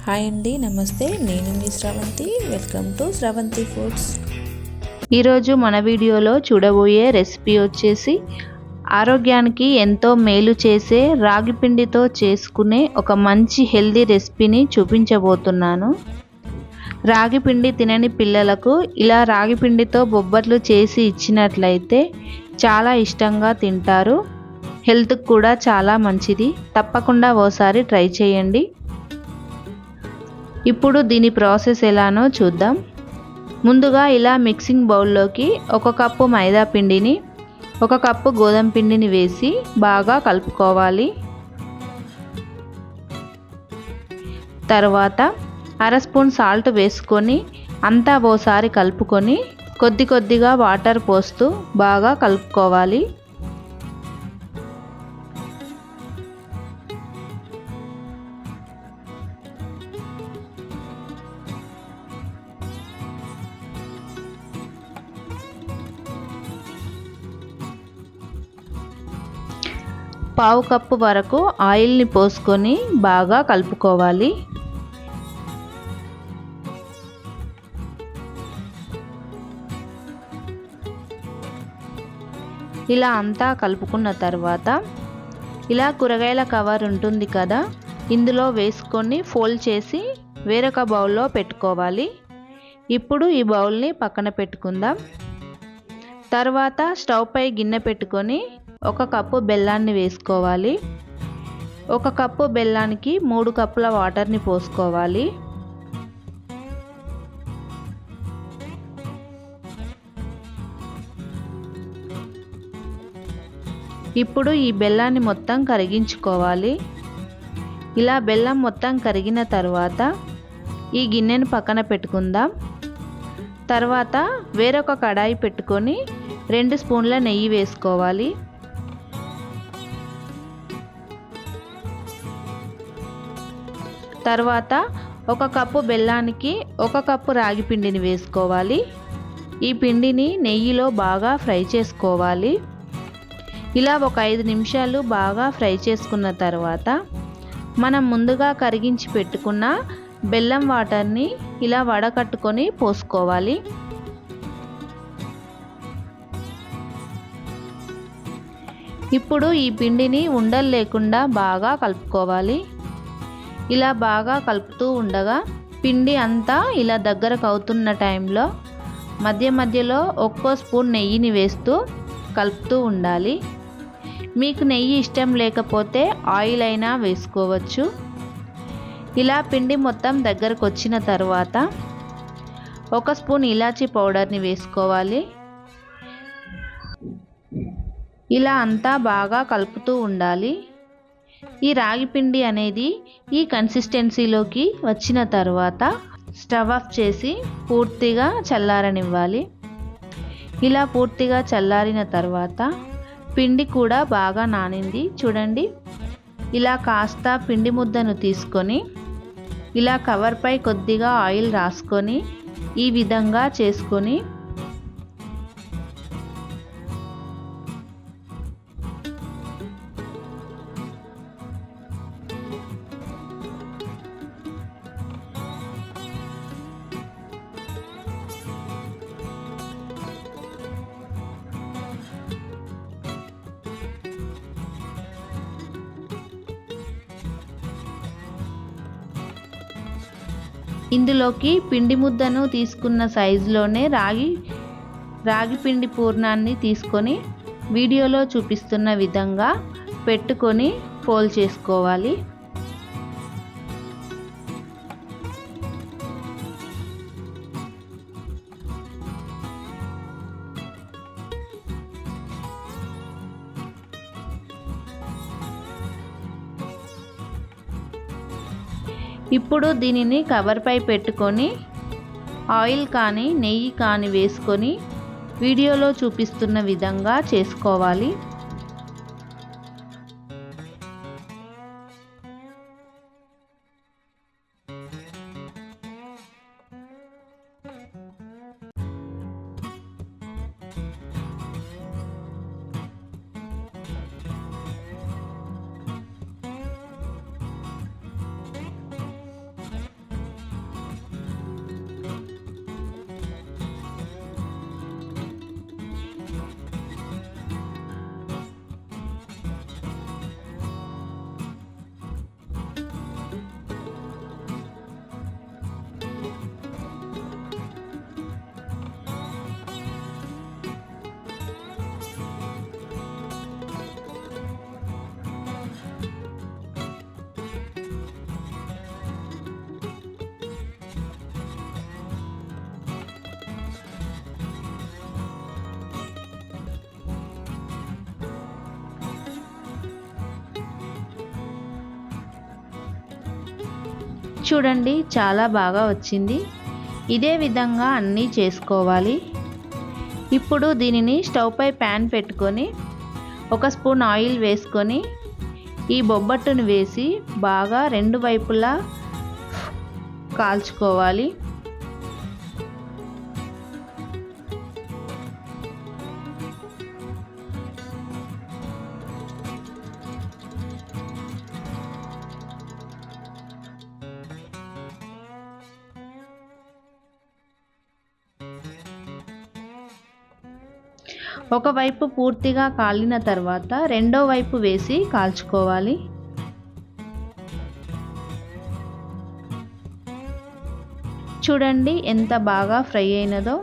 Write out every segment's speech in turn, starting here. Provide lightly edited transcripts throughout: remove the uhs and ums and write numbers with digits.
Hi అండి, నమస్తే. నేను మీ Sravanthi. Welcome to Sravanthi foods. ఈరోజు మన వీడియోలో చూడబోయే రెసిపీ వచ్చేసి ఆరోగ్యానికి ఎంతో మేలు చేసే రాగి పిండితో చేసుకునే ఒక మంచి హెల్దీ రెసిపీని చూపించబోతున్నాను. రాగి పిండి తినని పిల్లలకు ఇలా రాగి పిండితో బొబ్బట్లు చేసి ఇచ్చినట్లయితే చాలా ఇష్టంగా తింటారు. హెల్త్కి కూడా చాలా మంచిది. తప్పకుండా ఓసారి ట్రై చేయండి. ఇప్పుడు దీని ప్రాసెస్ ఎలానో చూద్దాం. ముందుగా ఇలా మిక్సింగ్ బౌల్లోకి 1 కప్పు మైదా పిండిని 1 కప్పు గోధుమ పిండిని వేసి బాగా కలుపుకోవాలి. తర్వాత 1/2 స్పూన్ సాల్ట్ వేసుకొని అంతా ఓసారి కలుపుకొని కొద్దిగా వాటర్ పోస్తూ బాగా కలుపుకోవాలి. పావు కప్పు వరకు ఆయిల్ని పోసుకొని బాగా కలుపుకోవాలి. ఇలా అంతా కలుపుకున్న తర్వాత ఇలా కూరగాయల కవర్ ఉంటుంది కదా, ఇందులో వేసుకొని ఫోల్డ్ చేసి వేరొక బౌల్లో పెట్టుకోవాలి. ఇప్పుడు ఈ బౌల్ని పక్కన పెట్టుకుందాం. తర్వాత స్టవ్ పై గిన్నె పెట్టుకొని 1 కప్పు బెల్లాన్ని వేసుకోవాలి. 1 కప్పు బెల్లానికి 3 కప్పుల వాటర్ని పోసుకోవాలి. ఇప్పుడు ఈ బెల్లాన్ని మొత్తం కరిగించుకోవాలి. ఇలా బెల్లం మొత్తం కరిగిన తర్వాత ఈ గిన్నెను పక్కన పెట్టుకుందాం. తర్వాత వేరొక కడాయి పెట్టుకొని 2 స్పూన్ల నెయ్యి వేసుకోవాలి. తర్వాత 1 కప్పు బెల్లానికి 1 కప్పు రాగి పిండిని వేసుకోవాలి. ఈ పిండిని నెయ్యిలో బాగా ఫ్రై చేసుకోవాలి. ఇలా ఒక 5 నిమిషాలు బాగా ఫ్రై చేసుకున్న తర్వాత మనం ముందుగా కరిగించి పెట్టుకున్న బెల్లం వాటర్ని ఇలా వడకట్టుకొని పోసుకోవాలి. ఇప్పుడు ఈ పిండిని ఉండలు లేకుండా బాగా కలుపుకోవాలి. ఇలా బాగా కలుపుతూ ఉండగా పిండి అంతా ఇలా దగ్గరకు అవుతున్న టైంలో మధ్యలో 1 స్పూన్ నెయ్యిని వేస్తూ కలుపుతూ ఉండాలి. మీకు నెయ్యి ఇష్టం లేకపోతే ఆయిల్ అయినా వేసుకోవచ్చు. ఇలా పిండి మొత్తం దగ్గరకు వచ్చిన తర్వాత 1 స్పూన్ ఇలాచీ పౌడర్ని వేసుకోవాలి. ఇలా అంతా బాగా కలుపుతూ ఉండాలి. ఈ రాగి పిండి అనేది ఈ కన్సిస్టెన్సీలోకి వచ్చిన తర్వాత స్టవ్ ఆఫ్ చేసి పూర్తిగా చల్లారనివ్వాలి. ఇలా పూర్తిగా చల్లారిన తర్వాత పిండి కూడా బాగా నానింది. చూడండి, ఇలా కాస్త పిండి ముద్దను తీసుకొని ఇలా కవర్పై కొద్దిగా ఆయిల్ రాసుకొని ఈ విధంగా చేసుకొని ఇందులోకి పిండి ముద్దను తీసుకున్న సైజులోనే రాగి పిండి పూర్ణాన్ని తీసుకొని వీడియోలో చూపిస్తున్న విధంగా పెట్టుకొని ఫోల్డ్ చేసుకోవాలి. ఇప్పుడు దీనిని కవర్పై పెట్టుకొని ఆయిల్ కానీ నెయ్యి కానీ వేసుకొని వీడియోలో చూపిస్తున్న విధంగా చేసుకోవాలి. చూడండి చాలా బాగా వచ్చింది. ఇదే విధంగా అన్నీ చేసుకోవాలి. ఇప్పుడు దీనిని స్టవ్ పై ప్యాన్ పెట్టుకొని 1 స్పూన్ ఆయిల్ వేసుకొని ఈ బొబ్బట్టును వేసి బాగా 2 వైపులా కాల్చుకోవాలి. ఒకవైపు పూర్తిగా కాలిన తర్వాత రెండో వైపు వేసి కాల్చుకోవాలి. చూడండి ఎంత బాగా ఫ్రై అయినదో.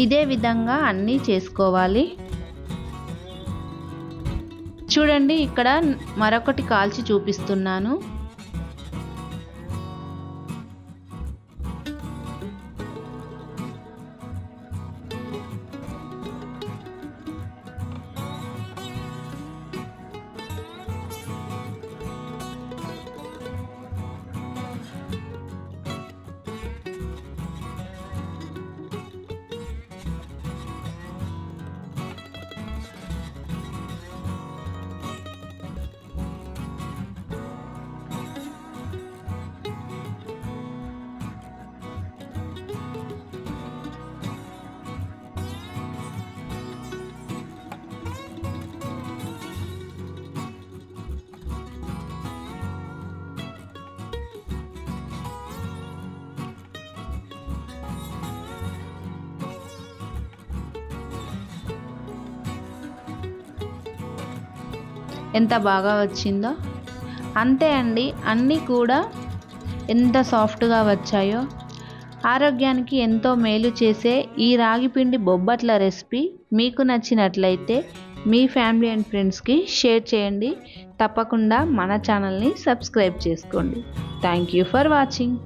ఇదే విధంగా అన్నీ చేసుకోవాలి. చూడండి ఇక్కడ మరొకటి కాల్చి చూపిస్తున్నాను. ఎంత బాగా వచ్చిందో. అంతే అండి, అన్నీ కూడా ఎంత సాఫ్ట్గా వచ్చాయో. ఆరోగ్యానికి ఎంతో మేలు చేసే ఈ రాగిపిండి బొబ్బట్ల రెసిపీ మీకు నచ్చినట్లయితే మీ ఫ్యామిలీ అండ్ ఫ్రెండ్స్కి షేర్ చేయండి. తప్పకుండా మన ఛానల్ని సబ్స్క్రైబ్ చేసుకోండి. Thank you for watching.